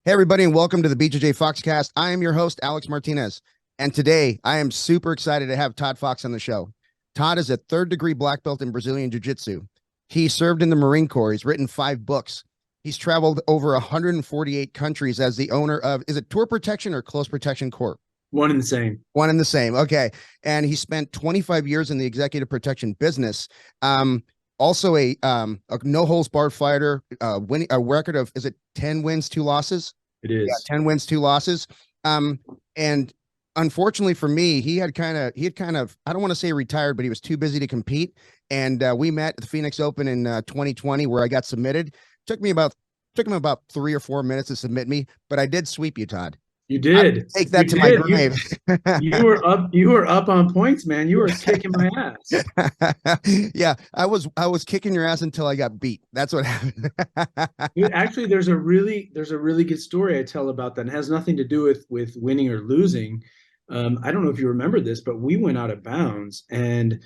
Hey, everybody, and welcome to the BJJ Foxcast. I am your host, Alex Martinez. And today I am super excited to have Todd Fox on the show. Todd is a third-degree black belt in Brazilian Jiu Jitsu. He served in the Marine Corps. He's written 5 books. He's traveled over 148 countries as the owner of, is it Tour Protection or Close Protection Corp? One and the same. One and the same. Okay. And he spent 25 years in the executive protection business. Also a no holds barred fighter, winning a record of, is it 10 wins, 2 losses? It Yeah, is. 10 wins, 2 losses. And unfortunately for me, he had kind of, I don't want to say retired, but he was too busy to compete. And we met at the Phoenix Open in 2020, where I got submitted. Took him about 3 or 4 minutes to submit me, but I did sweep you, Todd. You I did. take You that to my did. grave. You were up on points, man. You were kicking my ass. Yeah, I was kicking your ass until I got beat. That's what happened. Dude, actually, there's a really good story I tell about that. And it has nothing to do with winning or losing. I don't know if you remember this, but we went out of bounds, and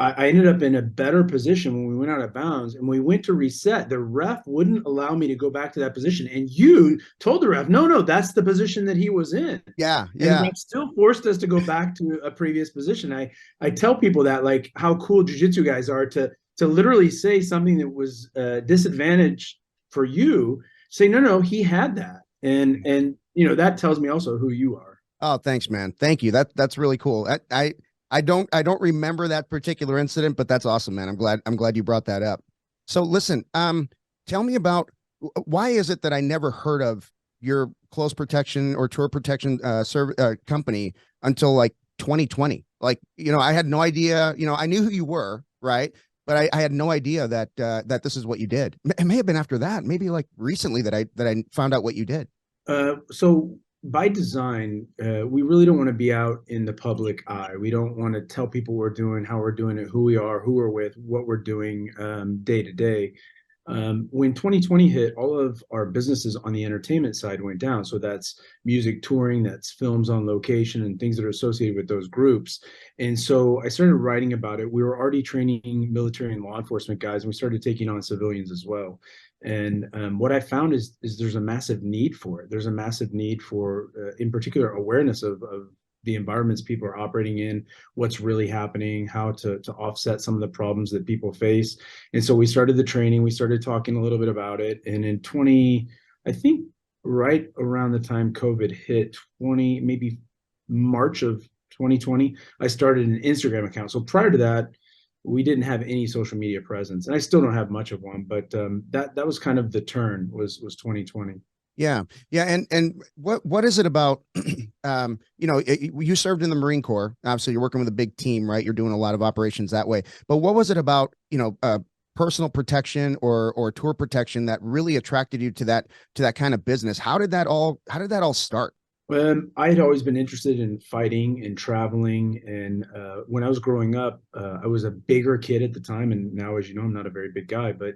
I ended up in a better position when we went out of bounds, and we went to reset. The ref wouldn't allow me to go back to that position. And you told the ref, no, that's the position that he was in. Yeah, And the yeah. ref still forced us to go back to a previous position. I tell people that, like, how cool jiu-jitsu guys are to literally say something that was disadvantaged for you, say, no, he had that. And that tells me also who you are. Oh, thanks, man. Thank you. That's really cool. I don't remember that particular incident, but that's awesome, man. I'm glad you brought that up. So listen, tell me about why is it that I never heard of your close protection or tour protection company until like 2020? Like, I had no idea, I knew who you were, right? But I had no idea that this is what you did. It may have been after that, maybe like recently that I found out what you did. So by design, we really don't want to be out in the public eye. We don't want to tell people what we're doing, how we're doing it, who we are, who we're with, what we're doing day to day. When 2020 hit, all of our businesses on the entertainment side went down. So that's music touring, that's films on location, and things that are associated with those groups. And so I started writing about it. We were already training military and law enforcement guys, and we started taking on civilians as well. And what I found is there's a massive need for it. There's a massive need for, in particular, awareness of the environments people are operating in, what's really happening, how to offset some of the problems that people face. And so we started the training, we started talking a little bit about it. And in 20, I think right around the time COVID hit, 20, maybe March of 2020, I started an Instagram account. So prior to that, we didn't have any social media presence, and I still don't have much of one. But that was kind of the turn, was 2020. Yeah. Yeah. And what is it about, you served in the Marine Corps. Obviously you're working with a big team, right? You're doing a lot of operations that way, but what was it about, personal protection or tour protection that really attracted you to that kind of business? How did that all start? I had always been interested in fighting and traveling. And when I was growing up, I was a bigger kid at the time. And now, as you know, I'm not a very big guy, but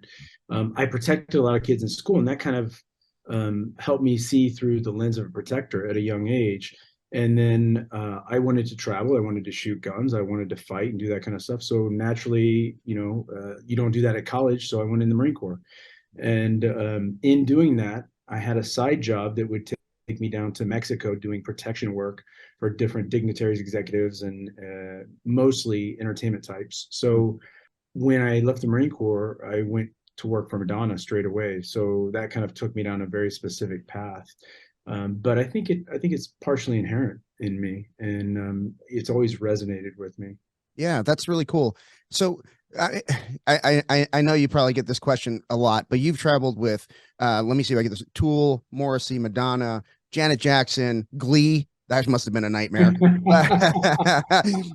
I protected a lot of kids in school. And that kind of helped me see through the lens of a protector at a young age. And then I wanted to travel. I wanted to shoot guns. I wanted to fight and do that kind of stuff. So naturally, you don't do that at college. So I went in the Marine Corps. And in doing that, I had a side job that would take me down to Mexico doing protection work for different dignitaries, executives, and mostly entertainment types. So when I left the Marine Corps, I went to work for Madonna straight away. So that kind of took me down a very specific path. But I think it's partially inherent in me, and it's always resonated with me. Yeah, that's really cool. So I know you probably get this question a lot, but you've traveled with let me see if I get this: Tool, Morrissey, Madonna, Janet Jackson, Glee. That must have been a nightmare.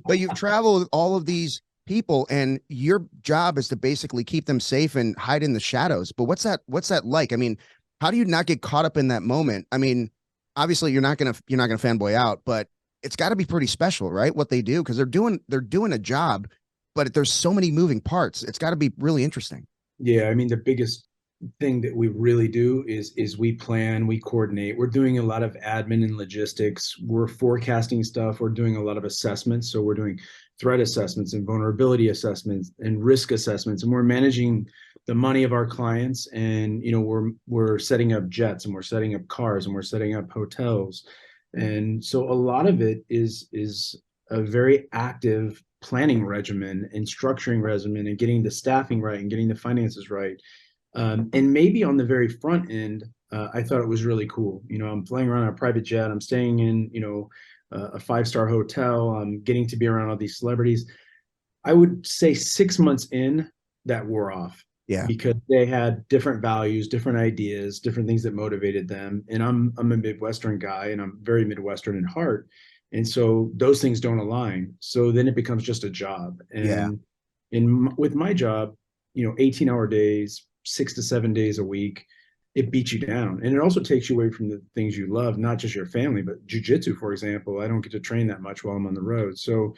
But you've traveled with all of these people, and your job is to basically keep them safe and hide in the shadows. But what's that like? I mean, how do you not get caught up in that moment? I mean, obviously you're not gonna fanboy out, but it's got to be pretty special, right? What they do, because they're doing a job, but there's so many moving parts. It's got to be really interesting. Yeah, I mean, the biggest thing that we really do is we plan, we coordinate. We're doing a lot of admin and logistics. We're forecasting stuff. We're doing a lot of assessments. So we're doing threat assessments and vulnerability assessments and risk assessments, and we're managing the money of our clients, and we're setting up jets, and we're setting up cars, and we're setting up hotels. And so a lot of it is a very active planning regimen and structuring regimen and getting the staffing right and getting the finances right. And maybe on the very front end, I thought it was really cool. I'm flying around on a private jet. I'm staying in, a five-star hotel. I'm getting to be around all these celebrities. I would say 6 months in, that wore off. Yeah. Because they had different values, different ideas, different things that motivated them. And I'm a Midwestern guy, and I'm very Midwestern in heart. And so those things don't align. So then it becomes just a job. Yeah. And with my job, 18-hour days, 6 to 7 days a week, it beats you down. And it also takes you away from the things you love, not just your family, but jujitsu, for example. I don't get to train that much while I'm on the road. So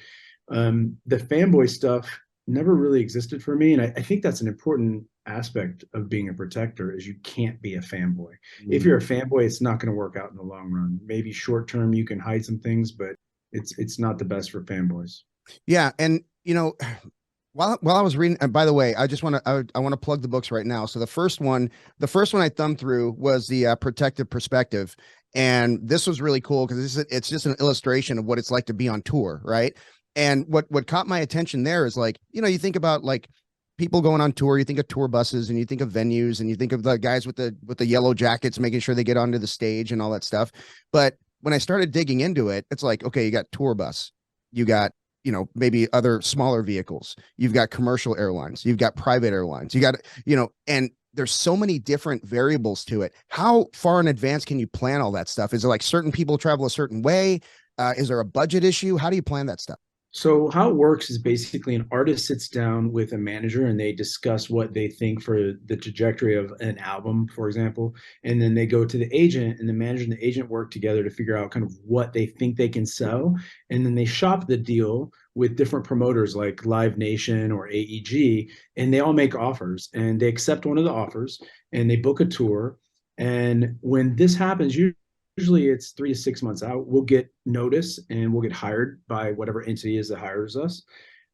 the fanboy stuff never really existed for me. And I think that's an important aspect of being a protector, is you can't be a fanboy. If you're a fanboy, it's not going to work out in the long run. Maybe short term, you can hide some things, but it's not the best for fanboys. Yeah. And, while I was reading, and by the way, I just want to, I want to plug the books right now. So the first one I thumbed through was the Protective Perspective. And this was really cool because it's just an illustration of what it's like to be on tour. Right. And what caught my attention there is, like, you think about like people going on tour, you think of tour buses, and you think of venues, and you think of the guys with the yellow jackets, making sure they get onto the stage and all that stuff. But when I started digging into it, it's like, okay, you got tour bus, you got, maybe other smaller vehicles, you've got commercial airlines, you've got private airlines, you got, and there's so many different variables to it. How far in advance can you plan all that stuff? Is it like certain people travel a certain way? Is there a budget issue? How do you plan that stuff? So how it works is basically an artist sits down with a manager, and they discuss what they think for the trajectory of an album, for example. And then they go to the agent, and the manager and the agent work together to figure out kind of what they think they can sell. And then they shop the deal with different promoters like Live Nation or AEG, and they all make offers, and they accept one of the offers, and they book a tour. And when this happens, usually it's 3 to 6 months out, we'll get notice and we'll get hired by whatever entity is that hires us.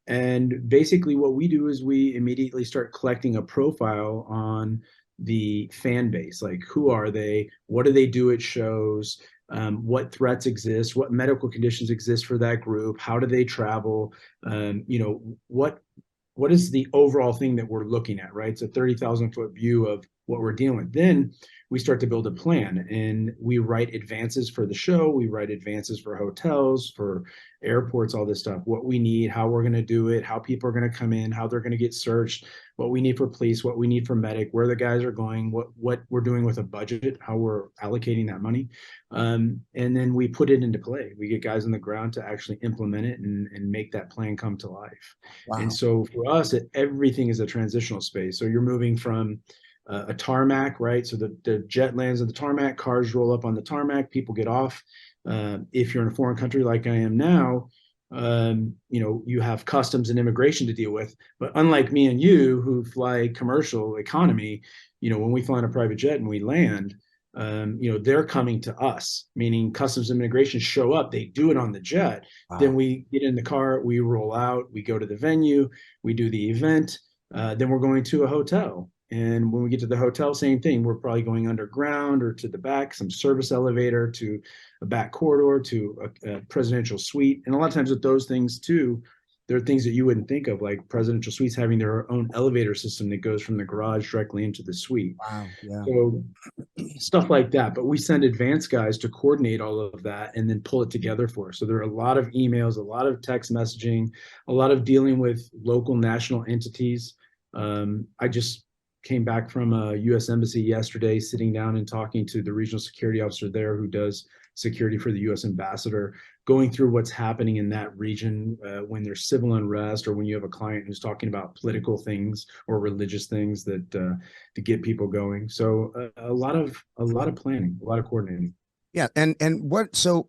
And basically what we do is we immediately start collecting a profile on the fan base. Like, who are they? What do they do at shows? What threats exist? What medical conditions exist for that group? How do they travel? What is the overall thing that we're looking at, right? It's a 30,000-foot view of what we're dealing with. Then we start to build a plan, and we write advances for the show. We write advances for hotels, for airports, all this stuff, what we need, how we're going to do it, how people are going to come in, how they're going to get searched, what we need for police, what we need for medic, where the guys are going, what we're doing with a budget, how we're allocating that money. And then we put it into play. We get guys on the ground to actually implement it and make that plan come to life. Wow. And so for us, everything is a transitional space. So you're moving from a tarmac, right? So the jet lands on the tarmac, cars roll up on the tarmac, people get off. If you're in a foreign country like I am now, you have customs and immigration to deal with. But unlike me and you who fly commercial economy, when we fly on a private jet and we land, they're coming to us, meaning customs and immigration show up, they do it on the jet. Wow. Then we get in the car, we roll out, we go to the venue, we do the event, then we're going to a hotel. And when we get to the hotel, same thing. We're probably going underground or to the back, some service elevator, to a back corridor, to a presidential suite. And a lot of times with those things too, there are things that you wouldn't think of, like presidential suites having their own elevator system that goes from the garage directly into the suite. Wow. Yeah. So stuff like that. But we send advanced guys to coordinate all of that and then pull it together for us. So there are a lot of emails, a lot of text messaging, a lot of dealing with local national entities. I just came back from a U.S. embassy yesterday, sitting down and talking to the regional security officer there who does security for the U.S. ambassador, going through what's happening in that region when there's civil unrest, or when you have a client who's talking about political things or religious things that to get people going. So a lot of planning, a lot of coordinating. Yeah, and what? So,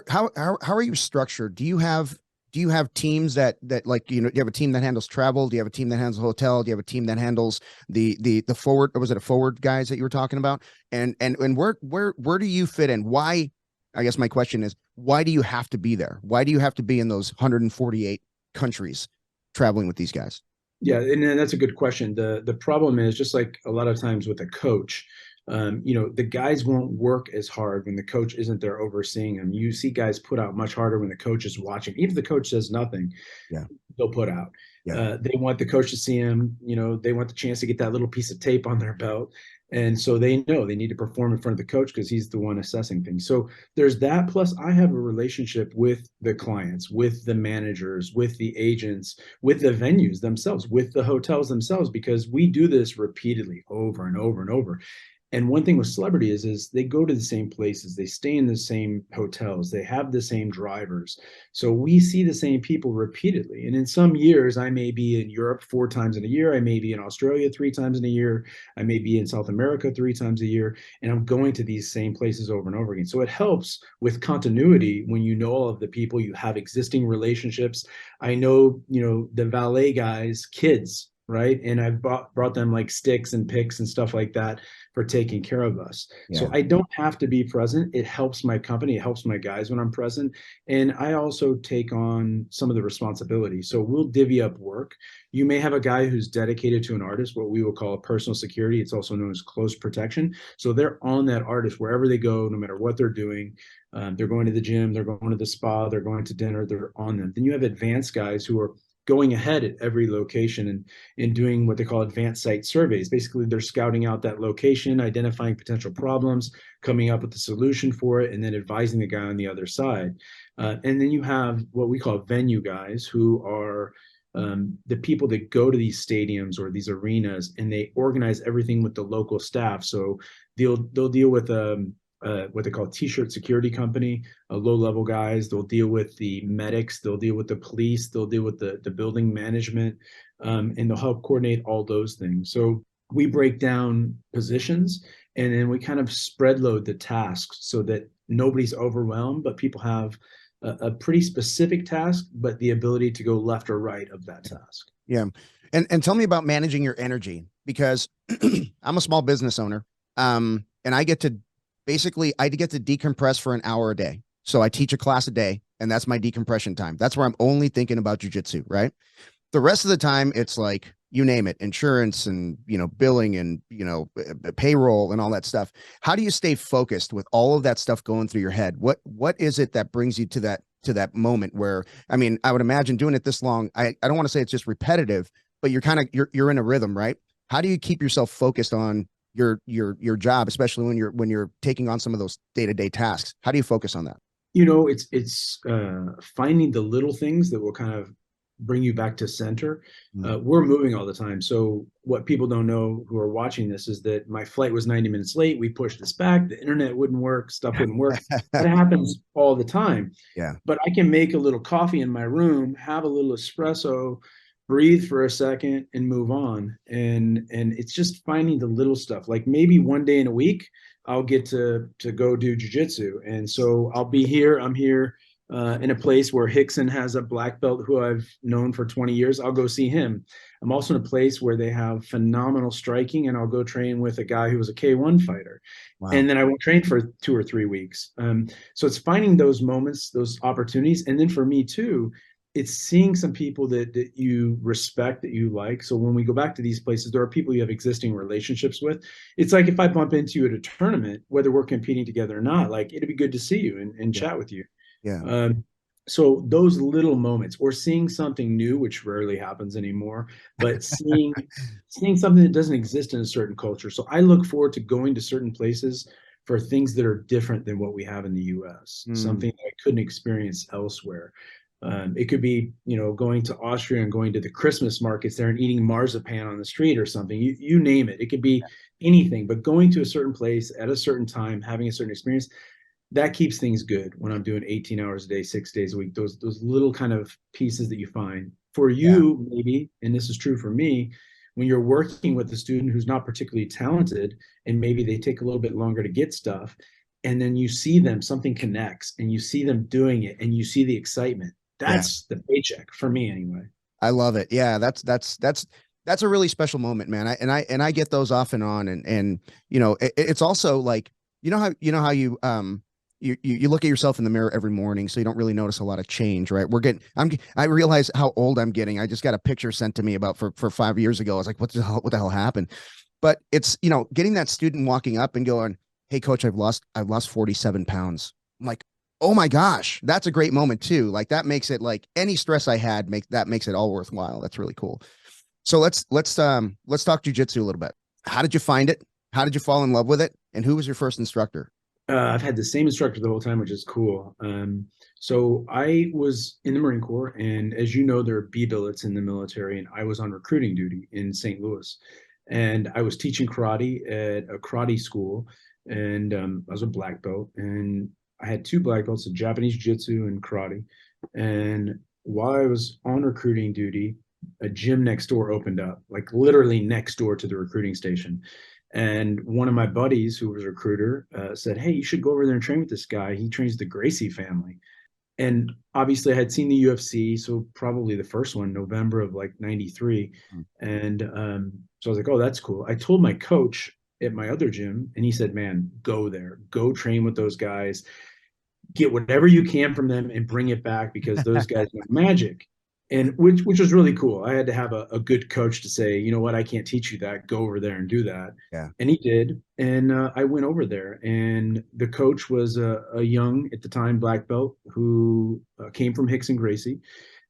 how are you structured? Do you have teams that like, do you have a team that handles travel? Do you have a team that handles the hotel? Do you have a team that handles the forward, or was it a forward guys that you were talking about? And where do you fit in? Why? I guess my question is, why do you have to be there? Why do you have to be in those 148 countries traveling with these guys? Yeah, and then that's a good question. The problem is, just like a lot of times with a coach, the guys won't work as hard when the coach isn't there overseeing them. You see guys put out much harder when the coach is watching. Even if the coach says nothing, Yeah. they'll put out. Yeah. They want the coach to see him. They want the chance to get that little piece of tape on their belt. And so they know they need to perform in front of the coach because he's the one assessing things. So there's that. Plus, I have a relationship with the clients, with the managers, with the agents, with the venues themselves, with the hotels themselves, because we do this repeatedly over and over and over. And one thing with celebrity is they go to the same places, they stay in the same hotels, they have the same drivers. So we see the same people repeatedly. And in some years, I may be in Europe 4 times in a year, I may be in Australia 3 times in a year, I may be in South America 3 times a year, and I'm going to these same places over and over again. So it helps with continuity when you know all of the people, you have existing relationships. I know, the valet guys, kids, right? And I've brought them like sticks and picks and stuff like that for taking care of us. Yeah. So I don't have to be present. It helps my company, it helps my guys when I'm present. And I also take on some of the responsibility. So we'll divvy up work. You may have a guy who's dedicated to an artist, what we will call personal security. It's also known as close protection. So they're on that artist wherever they go, no matter what they're doing. They're going to the gym, they're going to the spa, they're going to dinner, they're on them. Then you have advanced guys who are going ahead at every location and doing what they call advanced site surveys. Basically, they're scouting out that location, identifying potential problems, coming up with a solution for it, and then advising the guy on the other side. And then you have what we call venue guys, who are the people that go to these stadiums or these arenas, and they organize everything with the local staff. So they'll deal with what they call t-shirt security company, low-level guys. They'll deal with the medics, they'll deal with the police, they'll deal with the building management, and they'll help coordinate all those things. So we break down positions, and then we kind of spread load the tasks so that nobody's overwhelmed, but people have a pretty specific task, but the ability to go left or right of that task. Yeah. And tell me about managing your energy, because I'm a small business owner. And I get to decompress for an hour a day. So I teach a class a day, and that's my decompression time. That's where I'm only thinking about jujitsu, right? The rest of the time, it's like, you name it, insurance and, billing and, payroll and all that stuff. How do you stay focused with all of that stuff going through your head? What is it that brings you to that moment where, I mean, I would imagine doing it this long, I don't want to say it's just repetitive, but you're in a rhythm, right? How do you keep yourself focused on your job, especially when you're taking on some of those day-to-day tasks? How do you focus on that? It's finding the little things that will kind of bring you back to center. We're moving all the time. So what people don't know who are watching this is that my flight was 90 minutes late. We pushed this back. The internet wouldn't work. Stuff wouldn't work. That happens all the time. Yeah. But I can make a little coffee in my room, have a little espresso, breathe for a second, and move on. And it's just finding the little stuff. Like maybe one day in a week, I'll get to go do jujitsu. And so I'm here in a place where Hickson has a black belt who I've known for 20 years. I'll go see him. I'm also in a place where they have phenomenal striking, and I'll go train with a guy who was a K1 fighter. Wow. And then I won't train for 2 or 3 weeks. So it's finding those moments, those opportunities. And then for me too, it's seeing some people that you respect, that you like. So when we go back to these places, there are people you have existing relationships with. It's like if I bump into you at a tournament, whether we're competing together or not, like it'd be good to see you and chat with you. Yeah. So those little moments, or seeing something new, which rarely happens anymore, but seeing something that doesn't exist in a certain culture. So I look forward to going to certain places for things that are different than what we have in the US, something that I couldn't experience elsewhere. It could be, going to Austria and going to the Christmas markets there and eating marzipan on the street or something. You name it. It could be anything, but going to a certain place at a certain time, having a certain experience, that keeps things good when I'm doing 18 hours a day, 6 days a week. Those little kind of pieces that you find for you, maybe, and this is true for me, when you're working with a student who's not particularly talented, and maybe they take a little bit longer to get stuff, and then you see them, something connects, and you see them doing it, and you see the excitement. That's the paycheck for me anyway. I love it. Yeah, that's a really special moment, man. I get those off and on, and it's also like, how you you look at yourself in the mirror every morning, so you don't really notice a lot of change, right? I realize how old I'm getting. I just got a picture sent to me about for 5 years ago. I was like, what the hell happened? But it's, getting that student walking up and going, "Hey coach, I've lost 47 pounds." I'm like, "Oh my gosh, that's a great moment too." Like that makes it, like, any stress I had makes it all worthwhile. That's really cool. So let's talk jujitsu a little bit. How did you find it? How did you fall in love with it? And who was your first instructor? I've had the same instructor the whole time, which is cool. So I was in the Marine Corps, and as you know, there are B billets in the military, and I was on recruiting duty in St. Louis, and I was teaching karate at a karate school, and I was a black belt, and I had two black belts, a Japanese jiu-jitsu and karate. And while I was on recruiting duty, a gym next door opened up, like literally next door to the recruiting station. And one of my buddies, who was a recruiter, said, "Hey, you should go over there and train with this guy. He trains the Gracie family." And obviously, I had seen the UFC, so probably the first one, November of like '93. And so I was like, "Oh, that's cool." I told my coach at my other gym, and he said, "Man, go there, go train with those guys, get whatever you can from them and bring it back because those guys know magic." And which was really cool. I had to have a good coach to say, "You know what, I can't teach you that. Go over there and do that." Yeah. And he did. And I went over there, and the coach was a young, at the time, black belt who came from Hicks and Gracie.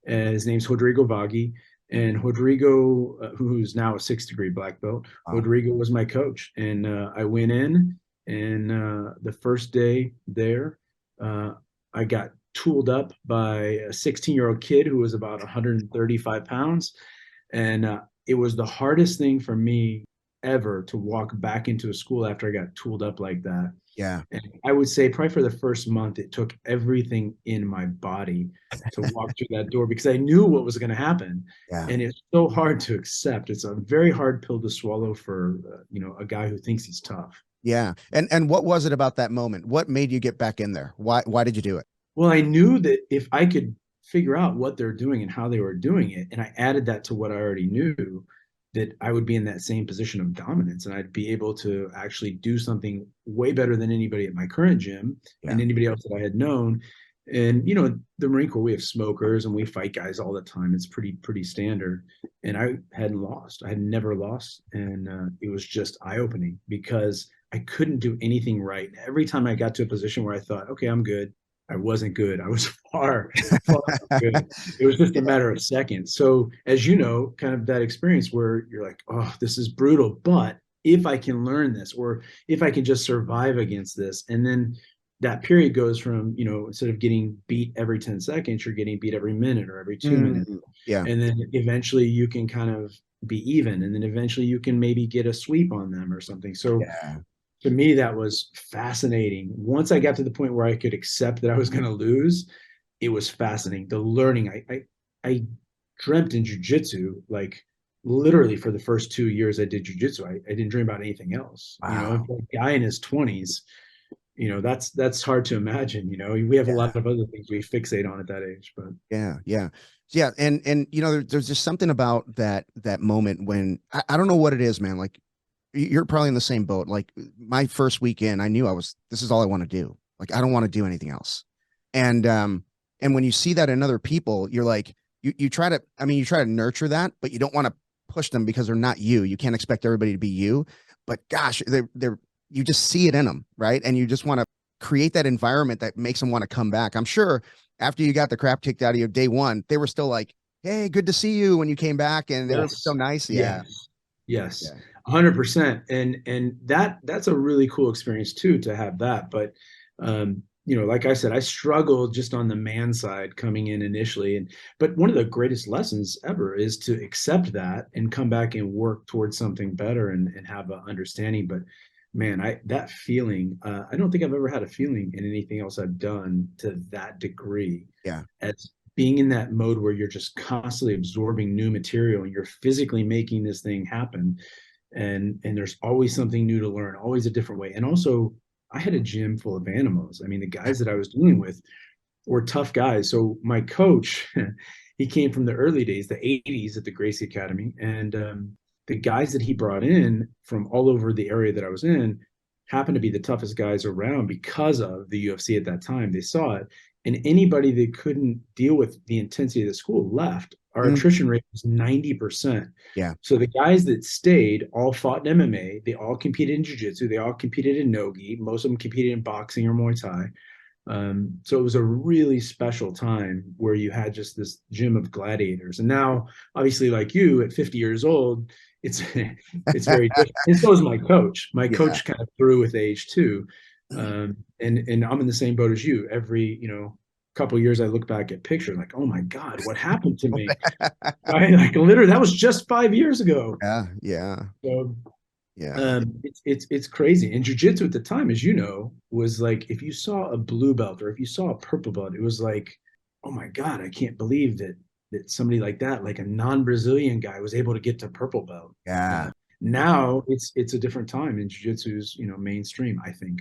His name's Rodrigo Vaghi. And Rodrigo, who's now a 6th degree black belt, Wow. Rodrigo was my coach. And I went in, and the first day there, uh, I got tooled up by a 16-year-old kid who was about 135 pounds. And it was the hardest thing for me ever to walk back into a school after I got tooled up like that. Yeah. And I would say probably for the first month, it took everything in my body to walk through that door because I knew what was going to happen. Yeah. And it's so hard to accept. It's a very hard pill to swallow for, a guy who thinks he's tough. Yeah. And what was it about that moment? What made you get back in there? Why did you do it? Well, I knew that if I could figure out what they're doing and how they were doing it, and I added that to what I already knew, that I would be in that same position of dominance and I'd be able to actually do something way better than anybody at my current gym Yeah. and anybody else that I had known. And the Marine Corps, we have smokers and we fight guys all the time. It's pretty standard. And I hadn't lost. I had never lost, and it was just eye opening because I couldn't do anything right. Every time I got to a position where I thought, okay, I'm good, I wasn't good. I was far from good. It was just a matter of seconds. So, as you know, kind of that experience where you're like, oh, this is brutal, but if I can learn this, or if I can just survive against this, and then that period goes from, instead of getting beat every 10 seconds, you're getting beat every minute or every 2 minutes. Yeah. And then eventually you can kind of be even. And then eventually you can maybe get a sweep on them or something. So, Yeah. to me, that was fascinating. Once I got to the point where I could accept that I was going to lose, it was fascinating. The learning, I dreamt in jujitsu, like literally for the first 2 years I did jujitsu. I didn't dream about anything else. Wow. For a guy in his 20s, that's hard to imagine. We have a Yeah. lot of other things we fixate on at that age, but Yeah. Yeah. Yeah. And there's just something about that moment when I don't know what it is, man. Like, you're probably in the same boat. Like, my first weekend, I knew this is all I want to do. Like, I don't want to do anything else. And when you see that in other people, you're like, you try to nurture that, but you don't want to push them because they're not you. You can't expect everybody to be you, but gosh, you just see it in them. Right. And you just want to create that environment that makes them want to come back. I'm sure after you got the crap kicked out of you day one, they were still like, "Hey, good to see you," when you came back, and they were so yes, nice. Yeah. yes, yes, Yeah. 100%. And that's a really cool experience too, to have that. But like I said, I struggled just on the man side coming in initially. But one of the greatest lessons ever is to accept that and come back and work towards something better and have an understanding. But man, that feeling, I don't think I've ever had a feeling in anything else I've done to that degree, Yeah. as being in that mode where you're just constantly absorbing new material and you're physically making this thing happen. And there's always something new to learn, always a different way. And also, I had a gym full of animals. I mean, the guys that I was dealing with were tough guys. So my coach, he came from the early days, the 80s, at the Gracie Academy. And the guys that he brought in from all over the area that I was in, happened to be the toughest guys around because of the UFC at that time. They saw it. And anybody that couldn't deal with the intensity of the school left. Our Mm, attrition rate was 90%. yeah. So the guys that stayed all fought in MMA. They all competed in jiu-jitsu. They all competed in no-gi. Most of them competed in boxing or Muay Thai. So it was a really special time where you had just this gym of gladiators. And now, obviously, like you at 50 years old, it's it's very different. And so is my coach. My Yeah. coach kind of grew with age too. And I'm in the same boat as you. Every, couple of years I look back at pictures like, oh my God, what happened to me? Right? Like literally, that was just 5 years ago. Yeah. Yeah. So Yeah. it's crazy. And jujitsu at the time, as you know, was like if you saw a blue belt or if you saw a purple belt, it was like, oh my God, I can't believe that somebody like that, like a non-Brazilian guy, was able to get to purple belt. Yeah. Now it's a different time, and jujitsu's mainstream, I think.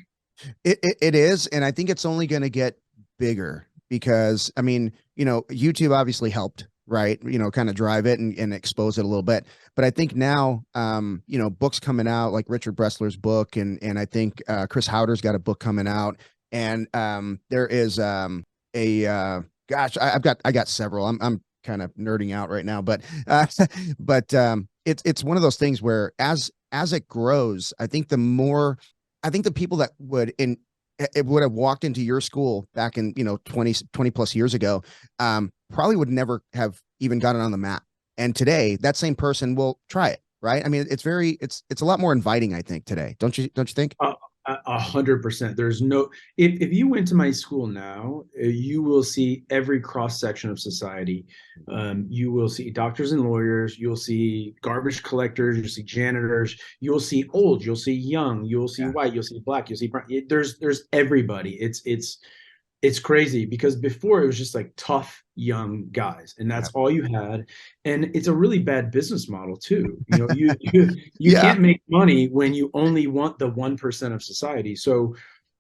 It is, and I think it's only going to get bigger because I mean, YouTube obviously helped, right? Kind of drive it and expose it a little bit. But I think now, books coming out like Richard Bressler's book, and I think Chris Howder's got a book coming out, and there is a gosh, I got several. I'm kind of nerding out right now, but but it's one of those things where as it grows, I think the people that it would have walked into your school back in 20 plus years ago probably would never have even gotten on the map, and today that same person will try it, right? I mean, it's a lot more inviting, I think, today. Don't you think? 100%. There's no, if you went to my school now, you will see every cross section of society. You will see doctors and lawyers. You'll see garbage collectors. You'll see janitors. You'll see old. You'll see young. You'll see Yeah. white. You'll see black. You'll see brown. There's everybody. It's crazy because before it was just like tough young guys, and that's all you had. And it's a really bad business model too. You Yeah. can't make money when you only want the 1% of society. So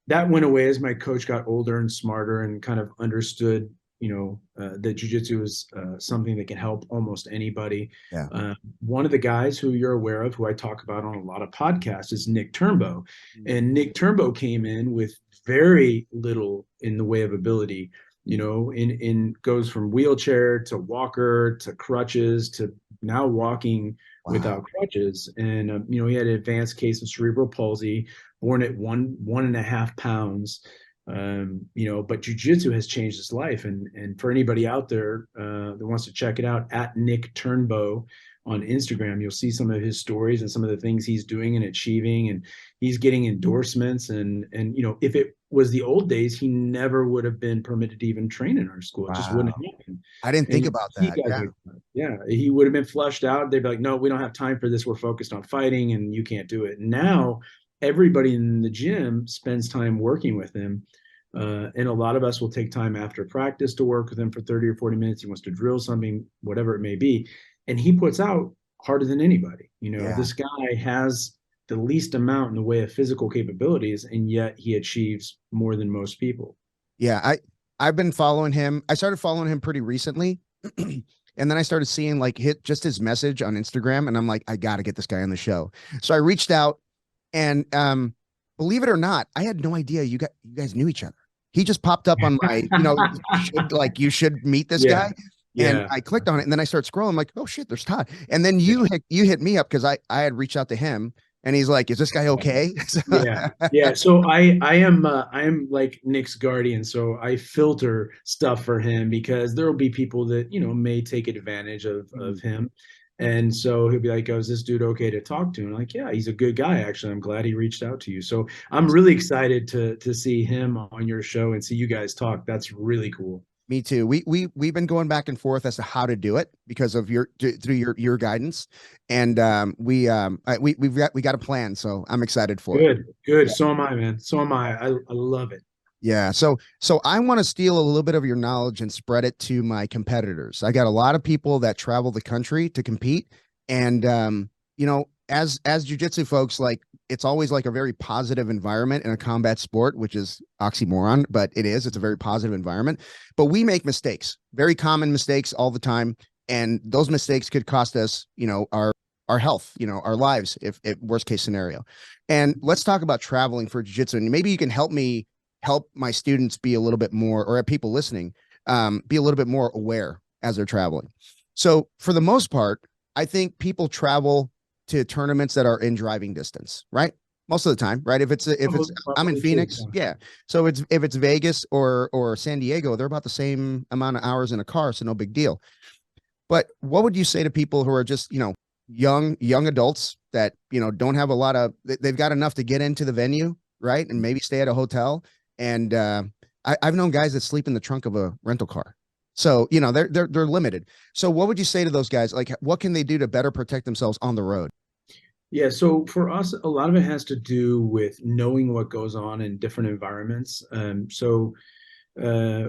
that went away as my coach got older and smarter and kind of understood that jiu-jitsu is something that can help almost anybody. Yeah. One of the guys who you're aware of, who I talk about on a lot of podcasts, is Nick Turnbow. And Nick Turnbow came in with very little in the way of ability, in goes from wheelchair to walker to crutches to now walking Wow. without crutches. And he had an advanced case of cerebral palsy, born at 1.5 pounds. But jujitsu has changed his life. And for anybody out there that wants to check it out, at Nick Turnbow on Instagram, you'll see some of his stories and some of the things he's doing and achieving, and he's getting endorsements. And if it was the old days, he never would have been permitted to even train in our school. It just wouldn't have happened. I didn't think And about that. yeah, he would have been flushed out. They'd be like, no, we don't have time for this. We're focused on fighting, and you can't do it. Now everybody in the gym spends time working with him. And a lot of us will take time after practice to work with him for 30 or 40 minutes. He wants to drill something, whatever it may be. And he puts out harder than anybody. Yeah. This guy has the least amount in the way of physical capabilities, and yet he achieves more than most people. Yeah. I've been following him. I started following him pretty recently. And then I started seeing like just his message on Instagram. And I'm like, I got to get this guy on the show. So I reached out, and believe it or not, I had no idea you guys knew each other. He just popped up on my, you should meet this guy. And I clicked on it, and then I start scrolling. I'm like, oh shit, there's Todd. And then you hit me up because I had reached out to him, and he's like, is this guy okay? Yeah. So I am like Nick's guardian. So I filter stuff for him because there will be people that, may take advantage of him. And so he'll be like, oh, is this dude okay to talk to? And I'm like, yeah, he's a good guy. Actually, I'm glad he reached out to you. So I'm really excited to see him on your show and see you guys talk. That's really cool. Me too. We've been going back and forth as to how to do it because of through your guidance, and we've got a plan. So I'm excited for it. Good. Yeah. So am I, man. So am I. I love it. Yeah. So I want to steal a little bit of your knowledge and spread it to my competitors. I got a lot of people that travel the country to compete, and as jiu-jitsu folks, like, it's always like a very positive environment in a combat sport, which is oxymoron, but it's a very positive environment. But we make mistakes, very common mistakes all the time. And those mistakes could cost us, our our health, our lives, if worst case scenario. And let's talk about traveling for jiu-jitsu. And maybe you can help my students be a little bit more, or people listening, be a little bit more aware as they're traveling. So for the most part, I think people travel to tournaments that are in driving distance, right? Most of the time, right? If it's I'm in Probably true, Phoenix, yeah. So if it's Vegas or San Diego, they're about the same amount of hours in a car, so no big deal. But what would you say to people who are just, young adults that, don't have a lot of, they've got enough to get into the venue, right? And maybe stay at a hotel. And I've known guys that sleep in the trunk of a rental car. So, they're limited. So what would you say to those guys? Like, what can they do to better protect themselves on the road? Yeah, so for us, a lot of it has to do with knowing what goes on in different environments. Uh,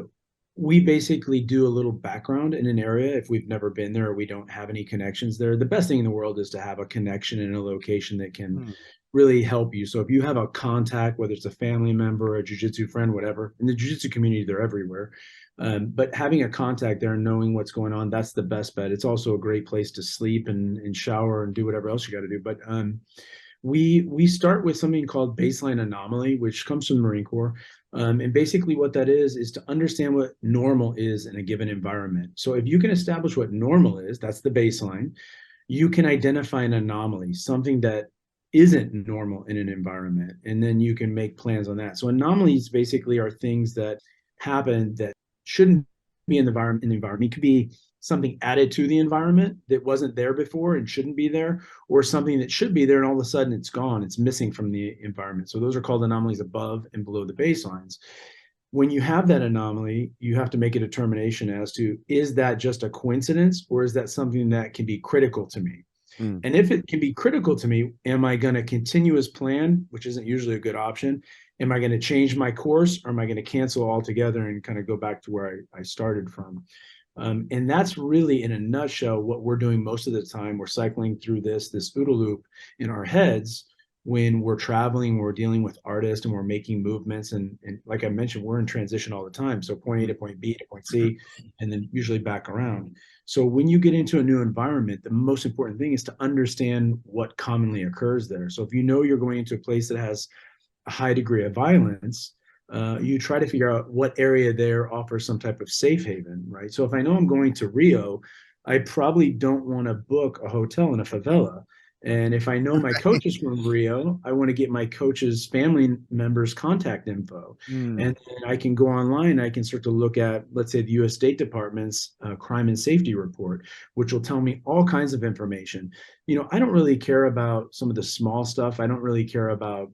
we basically do a little background in an area if we've never been there or we don't have any connections there. The best thing in the world is to have a connection in a location that can Hmm. really help you. So if you have a contact, whether it's a family member, a jujitsu friend, whatever, in the jujitsu community, they're everywhere. But having a contact there and knowing what's going on, that's the best bet. It's also a great place to sleep and shower and do whatever else you got to do. But we start with something called baseline anomaly, which comes from the Marine Corps. And basically, what that is to understand what normal is in a given environment. So if you can establish what normal is, that's the baseline. You can identify an anomaly, something that isn't normal in an environment, and then you can make plans on that. So anomalies basically are things that happen that shouldn't be in the environment. It could be something added to the environment that wasn't there before and shouldn't be there, or something that should be there and all of a sudden it's gone, it's missing from the environment. So those are called anomalies above and below the baselines. When you have that anomaly, you have to make a determination as to, is that just a coincidence or is that something that can be critical to me? Mm. And if it can be critical to me, am I going to continue as planned, which isn't usually a good option? Am I going to change my course, or am I going to cancel altogether and kind of go back to where I started from? And that's really, in a nutshell, what we're doing most of the time. We're cycling through this OODA loop in our heads when we're traveling, we're dealing with artists, and we're making movements. And like I mentioned, we're in transition all the time. So point A to point B to point C, and then usually back around. So when you get into a new environment, the most important thing is to understand what commonly occurs there. So if you know you're going into a place that has a high degree of violence, you try to figure out what area there offers some type of safe haven, right? So if I know I'm going to Rio, I probably don't want to book a hotel in a favela. And if I know my coach is from Rio, I want to get my coach's family members' contact info. Mm. And then I can go online, I can start to look at, let's say, the US State Department's crime and safety report, which will tell me all kinds of information. I don't really care about some of the small stuff. I don't really care about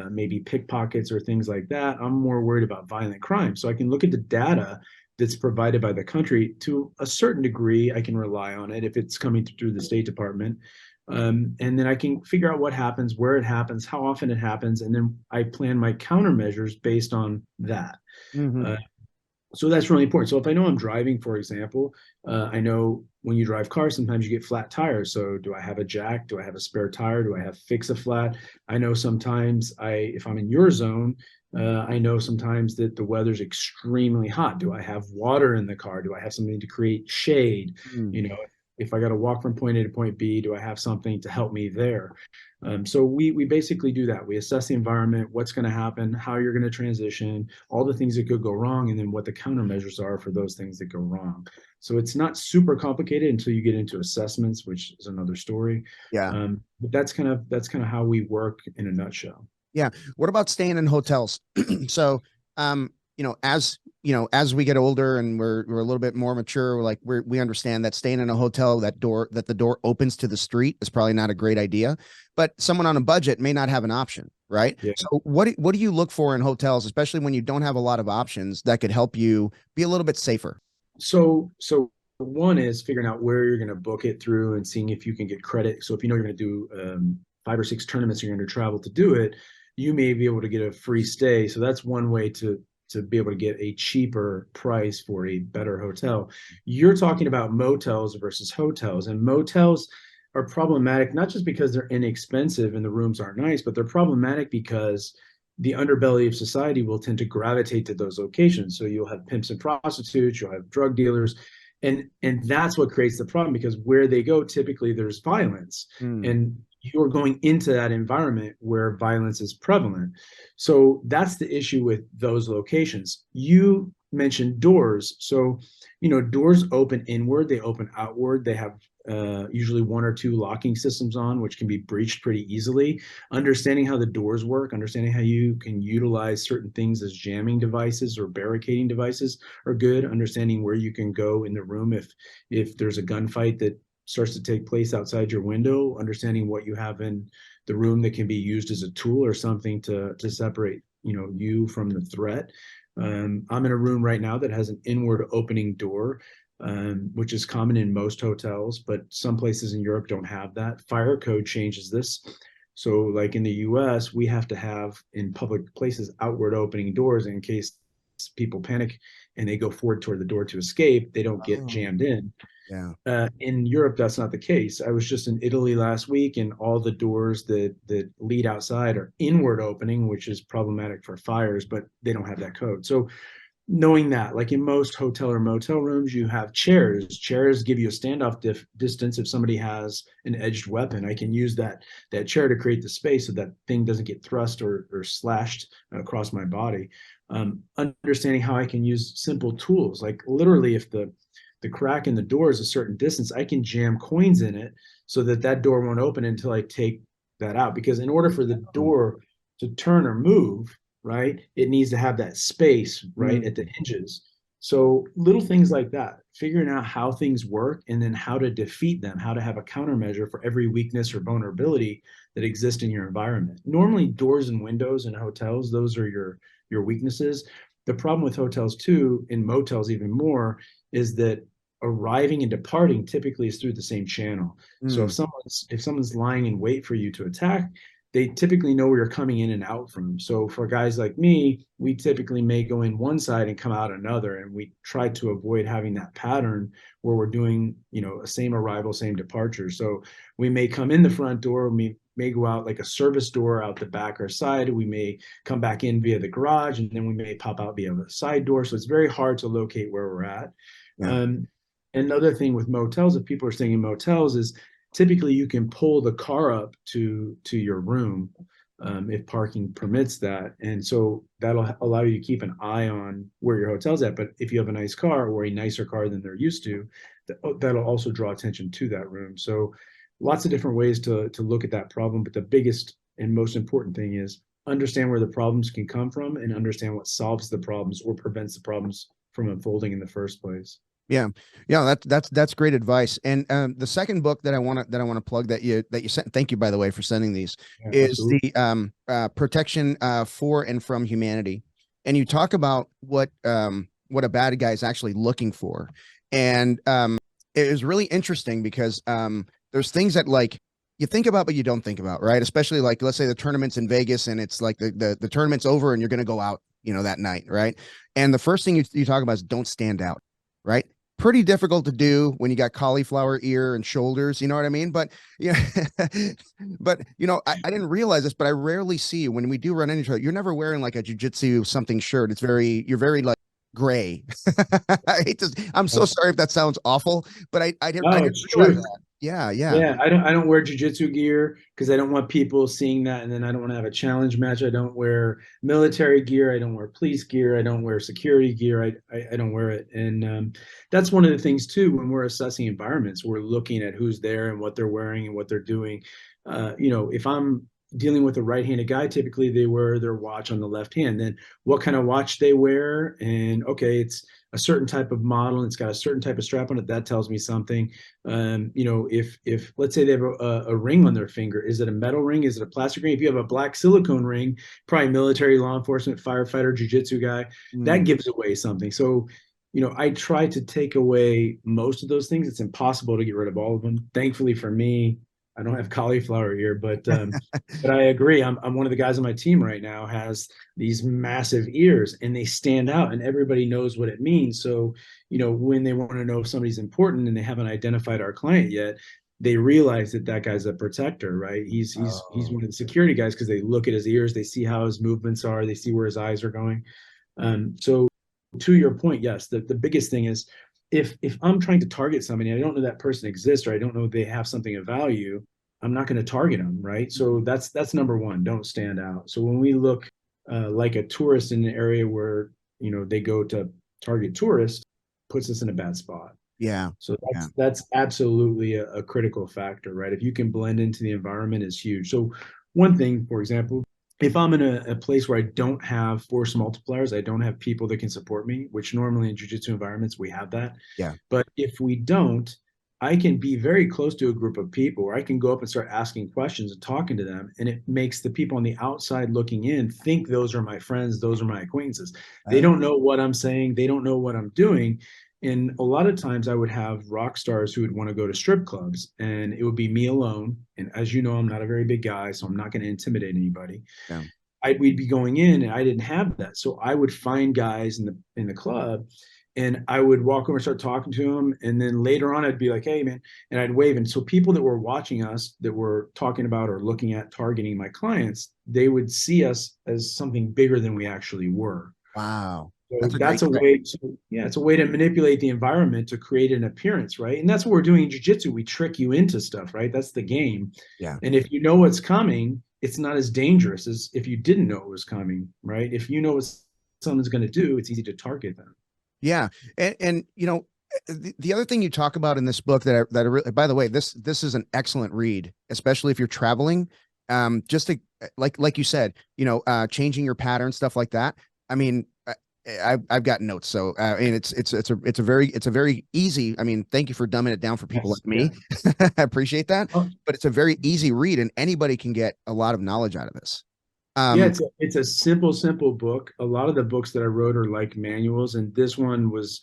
maybe pickpockets or things like that. I'm more worried about violent crime. So I can look at the data that's provided by the country. To a certain degree, I can rely on it if it's coming through the State Department. And then I can figure out what happens, where it happens, how often it happens, and then I plan my countermeasures based on that. Hmm. Uh, so that's really important. So if I know I'm driving, for example, I know when you drive cars, sometimes you get flat tires. So do I have a jack? Do I have a spare tire? Do I have fix a flat? I know sometimes if I'm in your zone, I know sometimes that the weather's extremely hot. Do I have water in the car? Do I have something to create shade? Mm. You know, if I got to walk from point A to point B, do I have something to help me there? So we basically do that. We assess the environment, what's going to happen, how you're going to transition, all the things that could go wrong, and then what the countermeasures are for those things that go wrong. So it's not super complicated until you get into assessments, which is another story. Yeah. But that's kind of how we work in a nutshell. Yeah. What about staying in hotels? So, as we get older and we're a little bit more mature, we understand that staying in a hotel, that the door opens to the street is probably not a great idea. But someone on a budget may not have an option, right? Yeah. So what do you look for in hotels, especially when you don't have a lot of options that could help you be a little bit safer? So one is figuring out where you're going to book it through and seeing if you can get credit. So if you know you're going to do 5 or 6 tournaments, you're going to travel to do it, you may be able to get a free stay. So that's one way to be able to get a cheaper price for a better hotel. You're talking about motels versus hotels, and motels are problematic not just because they're inexpensive and the rooms aren't nice, but they're problematic because the underbelly of society will tend to gravitate to those locations. So you'll have pimps and prostitutes, you'll have drug dealers. And that's what creates the problem, because where they go, typically there's violence, Mm. and you're going into that environment where violence is prevalent. So that's the issue with those locations. You mentioned doors. So, doors open inward, they open outward, they have usually one or two locking systems on, which can be breached pretty easily. Understanding how the doors work, understanding how you can utilize certain things as jamming devices or barricading devices are good. Understanding where you can go in the room if there's a gunfight that starts to take place outside your window, understanding what you have in the room that can be used as a tool or something to separate you from the threat. I'm in a room right now that has an inward opening door, which is common in most hotels, but some places in Europe don't have that. Fire code changes this. So, like in the US, we have to have in public places outward opening doors in case people panic and they go forward toward the door to escape, they don't get Oh, jammed in. yeah. In Europe, that's not the case. I was just in Italy last week, and all the doors that lead outside are inward opening, which is problematic for fires, but they don't have that code. So knowing that, like in most hotel or motel rooms, you have chairs. Chairs give you a standoff distance. If somebody has an edged weapon, I can use that chair to create the space so that thing doesn't get thrust or slashed across my body. Understanding how I can use simple tools, like literally, if the crack in the door is a certain distance, I can jam coins in it so that door won't open until I take that out. Because in order for the Oh. door to turn or move, right, it needs to have that space right at the Mm. hinges. So little things like that, figuring out how things work and then how to defeat them, how to have a countermeasure for every weakness or vulnerability that exists in your environment. Normally, doors and windows in hotels, those are your weaknesses. The problem with hotels too, in motels even more, is that arriving and departing typically is through the same channel. So Mm. if someone's lying in wait for you to attack, they typically know where you're coming in and out from. So for guys like me, we typically may go in one side and come out another, and we try to avoid having that pattern where we're doing, a same arrival, same departure. So we may come in the front door, we may go out like a service door out the back or side. We may come back in via the garage, and then we may pop out via the side door. So it's very hard to locate where we're at. Yeah. Um, Another thing with motels, if people are staying in motels, is typically you can pull the car up to your room, if parking permits that, and so that'll allow you to keep an eye on where your hotel's at. But if you have a nice car or a nicer car than they're used to, that'll also draw attention to that room. So lots of different ways to look at that problem. But the biggest and most important thing is understand where the problems can come from and understand what solves the problems or prevents the problems from unfolding in the first place. Yeah, yeah, that's great advice. And the second book that I want to plug that you sent. Thank you, by the way, for sending these. Yeah, Is absolutely. the protection for and from humanity, and you talk about what a bad guy is actually looking for, and it is really interesting because there's things that like you think about but you don't think about, right? Especially like let's say the tournament's in Vegas and it's like the tournament's over and you're going to go out, that night, right? And the first thing you talk about is don't stand out, right? Pretty difficult to do when you got cauliflower ear and shoulders, you know what I mean? But yeah, but I didn't realize this, but I rarely see you when we do run into each other. You're never wearing like a jujitsu something shirt. You're very like gray. I'm so sorry if that sounds awful, but I No, didn't it's realize true. that. Yeah, yeah. Yeah, I don't wear jujitsu gear because I don't want people seeing that, and then I don't want to have a challenge match. I don't wear military gear. I don't wear police gear. I don't wear security gear. I don't wear it, and that's one of the things too. When we're assessing environments, we're looking at who's there and what they're wearing and what they're doing. If I'm dealing with a right-handed guy, typically they wear their watch on the left hand. Then what kind of watch they wear, and okay, it's a certain type of model, and it's got a certain type of strap on it. That tells me something. If let's say they have a ring on their finger, is it a metal ring? Is it a plastic ring? If you have a black silicone ring, probably military, law enforcement, firefighter, jujitsu guy, that Mm. gives away something. So, I try to take away most of those things. It's impossible to get rid of all of them. Thankfully for me, I don't have cauliflower ear, but I agree. I'm one of the guys on my team right now has these massive ears, and they stand out, and everybody knows what it means. So, when they want to know if somebody's important and they haven't identified our client yet, they realize that guy's a protector, right? He's Oh. one of the security guys because they look at his ears, they see how his movements are, they see where his eyes are going. So to your point, yes, the biggest thing is if I'm trying to target somebody, I don't know that person exists, or I don't know they have something of value, I'm not going to target them, right? So that's number one. Don't stand out. So when we look like a tourist in an area where they go to target tourists, puts us in a bad spot. Yeah. So Yeah. that's absolutely a critical factor, right? If you can blend into the environment, is huge. So one thing, for example, if I'm in a place where I don't have force multipliers, I don't have people that can support me, which normally in jiu-jitsu environments we have that. Yeah. But if we don't, I can be very close to a group of people where I can go up and start asking questions and talking to them. And it makes the people on the outside looking in think those are my friends, those are my acquaintances. They don't know what I'm saying, they don't know what I'm doing. And a lot of times I would have rock stars who would want to go to strip clubs, and it would be me alone. And as you know, I'm not a very big guy, so I'm not going to intimidate anybody. Yeah. We'd be going in and I didn't have that. So I would find guys in the club, and I would walk over and start talking to them. And then later on, I'd be like, hey, man, and I'd wave. And so people that were watching us, that were talking about or looking at targeting my clients, they would see us as something bigger than we actually were. Wow. So That's a great that's a trick. way to, yeah, it's a way to manipulate the environment to create an appearance, right? And that's what we're doing in jiu-jitsu. We trick you into stuff, right? That's the game. Yeah. And if you know what's coming, it's not as dangerous as if you didn't know it was coming, right? If you know what someone's going to do, it's easy to target them. Yeah. And the other thing you talk about in this book that I really, by the way, this is an excellent read, especially if you're traveling. Just to, like you said, changing your pattern, stuff like that. I mean, I've got notes, so and it's a very easy. I mean, thank you for dumbing it down for people Yes, like me. I appreciate that, yeah. but it's a very easy read, and anybody can get a lot of knowledge out of this. Yeah, Um, it's a simple book. A lot of the books that I wrote are like manuals, and this one was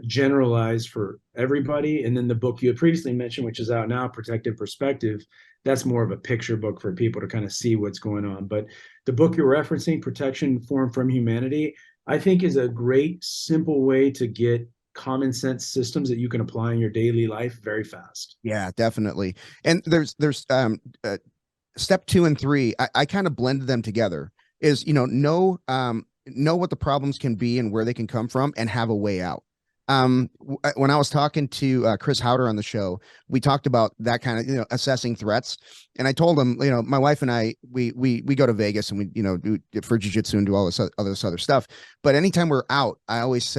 generalized for everybody. And then the book you had previously mentioned, which is out now, Protective Perspective, that's more of a picture book for people to kind of see what's going on. But the book you're referencing, Protection Formed from Humanity, I think is a great, simple way to get common sense systems that you can apply in your daily life very fast. yeah, definitely. And there's step 2 and 3, I kind of blended them together. Is know what the problems can be and where they can come from, and have a way out. When I was talking to Chris Howder on the show, we talked about that kind of assessing threats, and I told him, my wife and I, we go to Vegas, and we do for jiu-jitsu and do all this other stuff. But anytime we're out, I always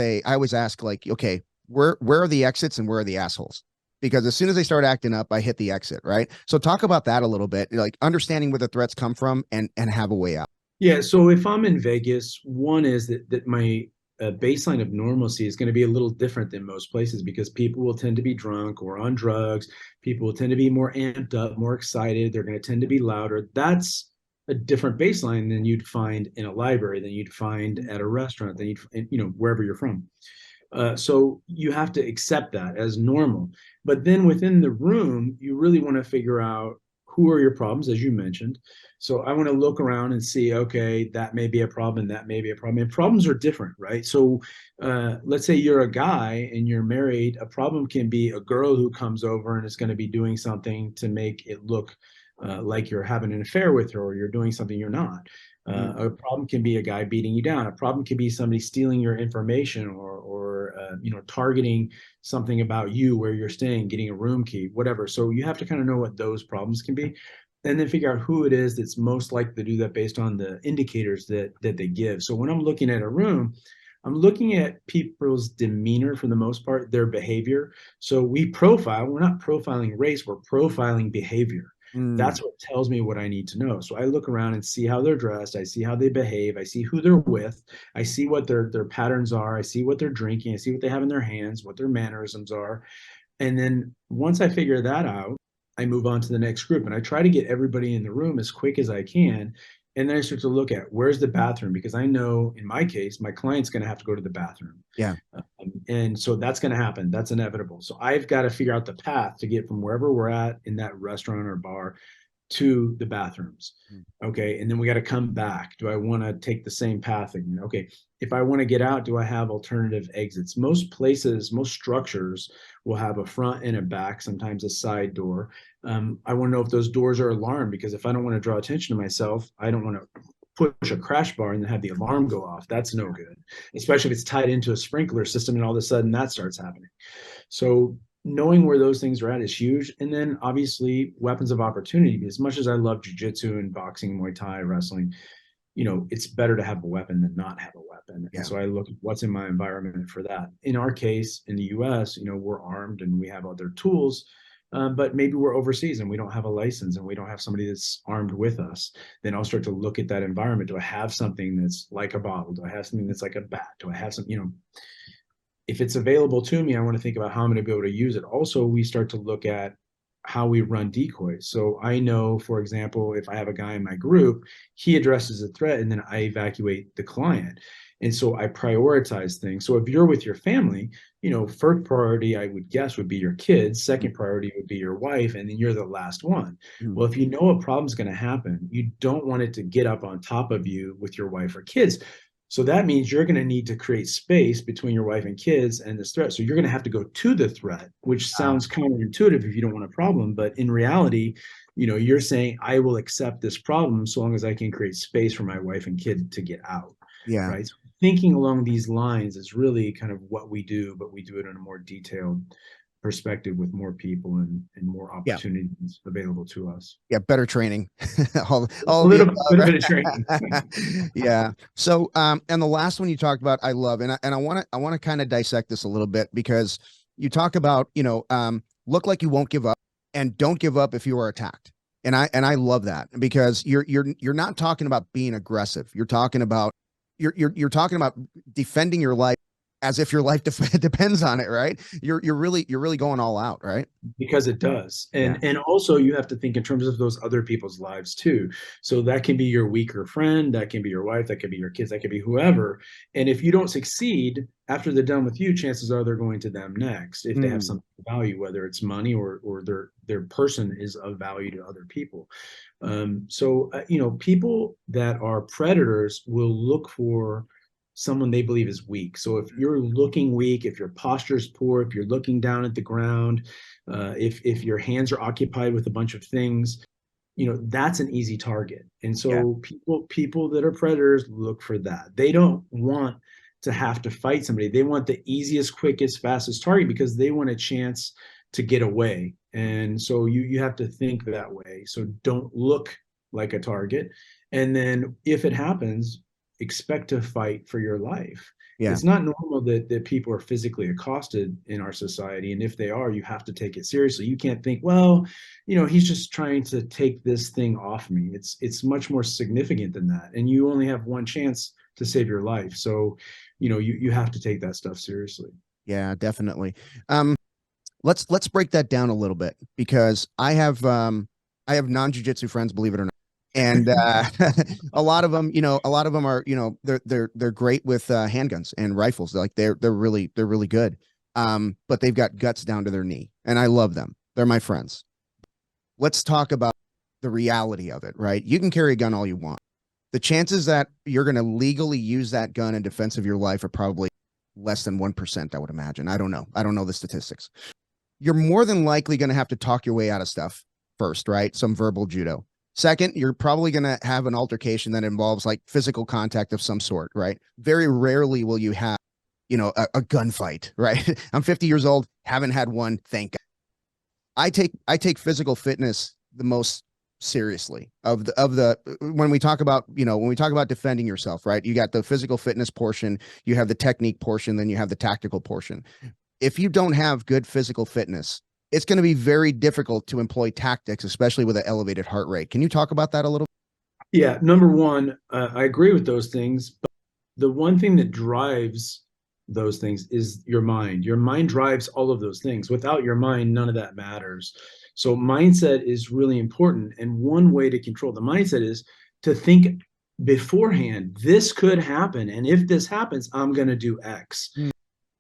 ask, like, okay, where are the exits and where are the assholes? Because as soon as they start acting up, I hit the exit, right? So talk about that a little bit, like understanding where the threats come from, and have a way out. Yeah, so if I'm in Vegas, one is that my baseline of normalcy is going to be a little different than most places, because people will tend to be drunk or on drugs. People will tend to be more amped up, more excited. They're going to tend to be louder. That's a different baseline than you'd find in a library, than you'd find at a restaurant, than you'd wherever you're from. So you have to accept that as normal. But then within the room, you really want to figure out who are your problems, as you mentioned. So I want to look around and see, okay, that may be a problem, that may be a problem. And problems are different, right? So let's say you're a guy and you're married. A problem can be a girl who comes over and is going to be doing something to make it look like you're having an affair with her, or you're doing something you're not. A problem can be a guy beating you down. A problem can be somebody stealing your information, or targeting something about you, where you're staying, getting a room key, whatever. So you have to kind of know what those problems can be, and then figure out who it is that's most likely to do that based on the indicators that they give. So when I'm looking at a room, I'm looking at people's demeanor for the most part, their behavior. So we profile, we're not profiling race, we're profiling behavior. Mm. That's what tells me what I need to know. So I look around and see how they're dressed. I see how they behave. I see who they're with. I see what their patterns are. I see what they're drinking. I see what they have in their hands, what their mannerisms are. And then once I figure that out, I move on to the next group, and I try to get everybody in the room as quick as I can. And then I start to look at, where's the bathroom? Because I know in my case, my client's going to have to go to the bathroom. Yeah. And so that's going to happen. That's inevitable. So I've got to figure out the path to get from wherever we're at in that restaurant or bar to the bathrooms. Okay. And then we got to come back. Do I want to take the same path again? Okay. If I want to get out, do I have alternative exits? Most places, most structures will have a front and a back, sometimes a side door. I want to know if those doors are alarmed, because if I don't want to draw attention to myself, I don't want to push a crash bar and then have the alarm go off. That's no good, especially if it's tied into a sprinkler system and all of a sudden that starts happening. So knowing where those things are at is huge. And then obviously weapons of opportunity. As much as I love jujitsu and boxing, Muay Thai, wrestling, it's better to have a weapon than not have a weapon. Yeah. And so I look at what's in my environment for that. In our case, in the US, we're armed and we have other tools, but maybe we're overseas and we don't have a license and we don't have somebody that's armed with us. Then I'll start to look at that environment. Do I have something that's like a bottle? Do I have something that's like a bat? Do I have some, if it's available to me, I want to think about how I'm going to be able to use it. Also, we start to look at how we run decoys. So I know, for example, if I have a guy in my group, he addresses a threat and then I evacuate the client. And so I prioritize things. So if you're with your family, first priority, I would guess, would be your kids. Second priority would be your wife. And then you're the last one. Well, if you know a problem's going to happen, you don't want it to get up on top of you with your wife or kids. So that means you're going to need to create space between your wife and kids and this threat. So you're going to have to go to the threat, which sounds counterintuitive if you don't want a problem. But in reality, you're saying, I will accept this problem so long as I can create space for my wife and kid to get out. Yeah. Right. So thinking along these lines is really kind of what we do, but we do it in a more detailed perspective with more people and more opportunities available to us. Yeah, better training. all a little bit of training. Yeah. So and the last one you talked about, I love, and I want to kind of dissect this a little bit, because you talk about, look like you won't give up and don't give up if you are attacked. And I love that, because you're not talking about being aggressive. You're talking about you're talking about defending your life as if your life depends on it, right? You're really going all out, right? Because it does. And also you have to think in terms of those other people's lives too. So that can be your weaker friend, that can be your wife, that could be your kids, that could be whoever. And if you don't succeed after they're done with you, chances are they're going to them next if they have something of value, whether it's money or their person is of value to other people. People that are predators will look for someone they believe is weak. So if you're looking weak, if your posture is poor, if you're looking down at the ground, if your hands are occupied with a bunch of things, that's an easy target. And so people that are predators look for that. They don't want to have to fight somebody. They want the easiest, quickest, fastest target because they want a chance to get away. And so you have to think that way. So don't look like a target. And then if it happens, expect to fight for your life. Yeah. It's not normal that people are physically accosted in our society. And if they are, you have to take it seriously. You can't think, well, he's just trying to take this thing off me. It's much more significant than that. And you only have one chance to save your life. So, you have to take that stuff seriously. Yeah, definitely. Let's break that down a little bit, because I have non-jiu-jitsu friends, believe it or not. And a lot of them are, they're great with handguns and rifles. They're really good. But they've got guts down to their knee, and I love them. They're my friends. Let's talk about the reality of it, right? You can carry a gun all you want. The chances that you're going to legally use that gun in defense of your life are probably less than 1%, I would imagine. I don't know the statistics. You're more than likely going to have to talk your way out of stuff first, right? Some verbal judo. Second, you're probably going to have an altercation that involves like physical contact of some sort, right? Very rarely will you have, a gunfight, right? I'm 50 years old, haven't had one, thank God. I take physical fitness the most seriously when we talk about, defending yourself, right? You got the physical fitness portion, you have the technique portion, then you have the tactical portion. If you don't have good physical fitness, it's going to be very difficult to employ tactics, especially with an elevated heart rate. Can you talk about that a little? Yeah. Number one, I agree with those things, but the one thing that drives those things is your mind. Your mind drives all of those things. Without your mind, none of that matters. So mindset is really important. And one way to control the mindset is to think beforehand, this could happen. And if this happens, I'm going to do X.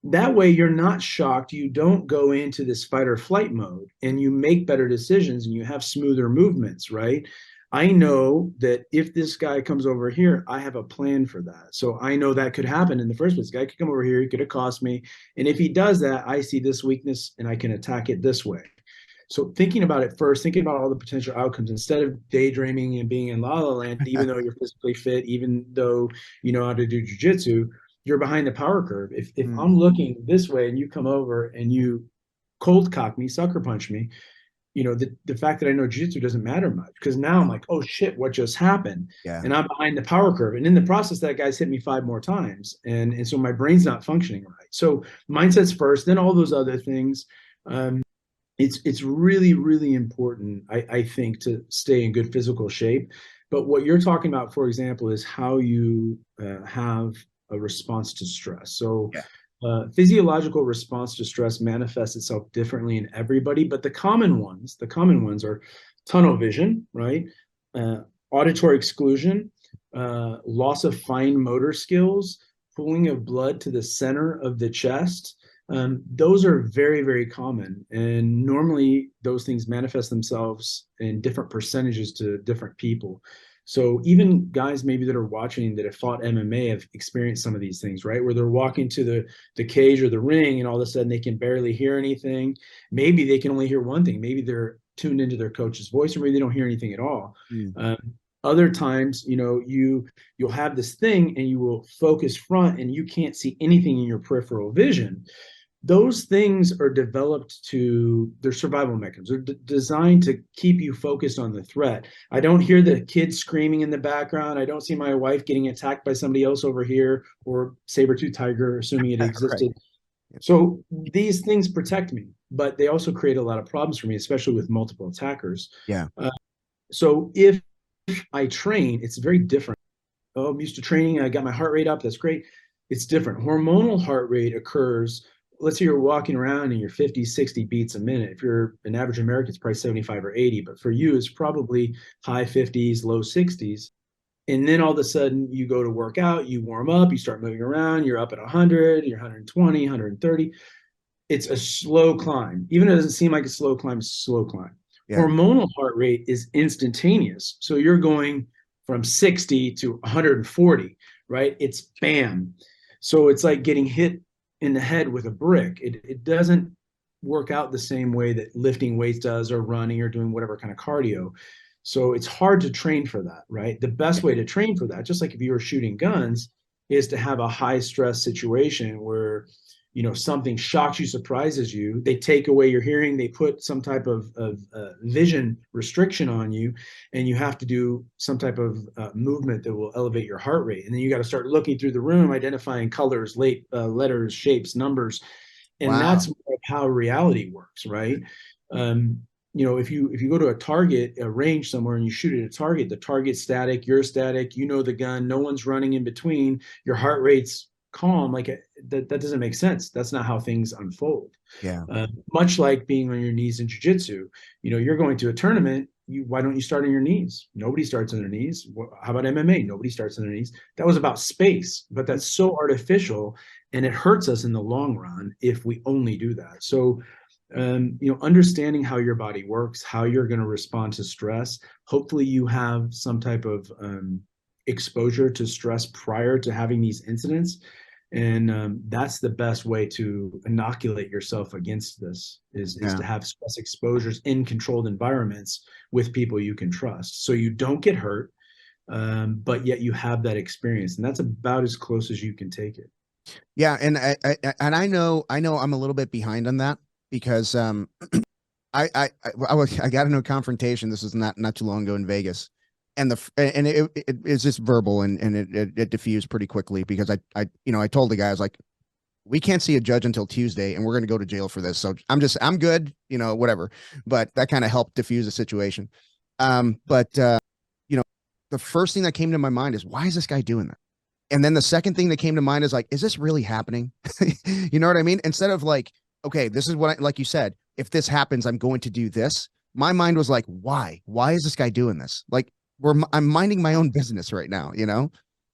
That way you're not shocked. You don't go into this fight or flight mode, and you make better decisions and you have smoother movements, right? I know that if this guy comes over here, I have a plan for that. So I know that could happen in the first place. This guy could come over here, he could accost me. And if he does that, I see this weakness and I can attack it this way. So thinking about it first, thinking about all the potential outcomes instead of daydreaming and being in la la land, even though you're physically fit, even though you know how to do jujitsu, you're behind the power curve. If Mm, I'm looking this way and you come over and you cold cock me, sucker punch me, you know, the fact that I know jiu-jitsu doesn't matter much because now I'm like, oh shit, what just happened? yeah. And I'm behind the power curve. And in the process, that guy's hit me 5 more times. And so my brain's not functioning right. So mindset's first, then all those other things. Um, it's really, really important, I think, to stay in good physical shape. But what you're talking about, for example, is how you have a response to stress. So Yeah. physiological response to stress manifests itself differently in everybody, but the common ones are tunnel vision, right? Uh, Auditory exclusion, loss of fine motor skills, pooling of blood to the center of the chest. Those are very, very common. And normally those things manifest themselves in different percentages to different people. So even guys maybe that are watching that have fought MMA have experienced some of these things, right? Where they're walking to the cage or the ring and all of a sudden they can barely hear anything. Maybe they can only hear one thing. Maybe they're tuned into their coach's voice, or maybe they don't hear anything at all. Mm, Um, Other times, you know, you'll have this thing and you will focus front and you can't see anything in your peripheral vision. Those things are developed to their survival mechanisms. They're designed to keep you focused on the threat. I don't hear the kids screaming in the background. I don't see my wife getting attacked by somebody else over here or saber-tooth tiger, assuming it right. existed. So these things protect me, but they also create a lot of problems for me, especially with multiple attackers. Yeah. So if I train, it's very different. Oh, I'm used to training. I got my heart rate up. That's great. It's different. Hormonal heart rate occurs. Let's say you're walking around and you're 50, 60 beats a minute. If you're an average American, it's probably 75 or 80. But for you, it's probably high 50s, low 60s. And then all of a sudden you go to work out, you warm up, you start moving around, you're up at 100, you're 120, 130. It's a slow climb. Even if it doesn't seem like a slow climb, it's a slow climb. Yeah. Hormonal heart rate is instantaneous. So you're going from 60 to 140, right? It's bam. So it's like getting hit in the head with a brick. It doesn't work out the same way that lifting weights does or running or doing whatever kind of cardio. So it's hard to train for that, right? The best way to train for that, just like if you were shooting guns, is to have a high stress situation where you know something shocks you, surprises you, they take away your hearing, they put some type of vision restriction on you, and you have to do some type of movement that will elevate your heart rate, and then you got to start looking through the room, identifying colors, letters, shapes, numbers, and Wow. that's how reality works, right? um, you know, if you go to a target, a range somewhere, and you shoot at a target, the target's static, you're static, you know the gun, no one's running in between, your heart rate's calm, like that doesn't make sense. That's not how things unfold. Yeah. Much like being on your knees in jiu-jitsu, you know, you're going to a tournament, why don't you start on your knees? Nobody starts on their knees. How about MMA? Nobody starts on their knees. That was about space, but that's so artificial, and it hurts us in the long run if we only do that. So you know, understanding how your body works, how you're going to respond to stress. Hopefully, you have some type of exposure to stress prior to having these incidents, and that's the best way to inoculate yourself against this. Is Yeah. to have stress exposures in controlled environments with people you can trust, so you don't get hurt, but yet you have that experience, and that's about as close as you can take it. Yeah. And I know I'm a little bit behind on that because I got into a confrontation. This was not too long ago in Vegas, and it's just verbal, and it diffused pretty quickly because I told the guy, I was like, we can't see a judge until Tuesday, and we're going to go to jail for this. So I'm good, whatever. But that kind of helped diffuse the situation. But you know, the first thing that came to my mind is, why is this guy doing that? And then the second thing that came to mind is like, is this really happening? You know what I mean? Instead of like, okay, this is what like you said, if this happens, I'm going to do this. My mind was like, why? Why is this guy doing this? Like, I'm minding my own business right now, you know?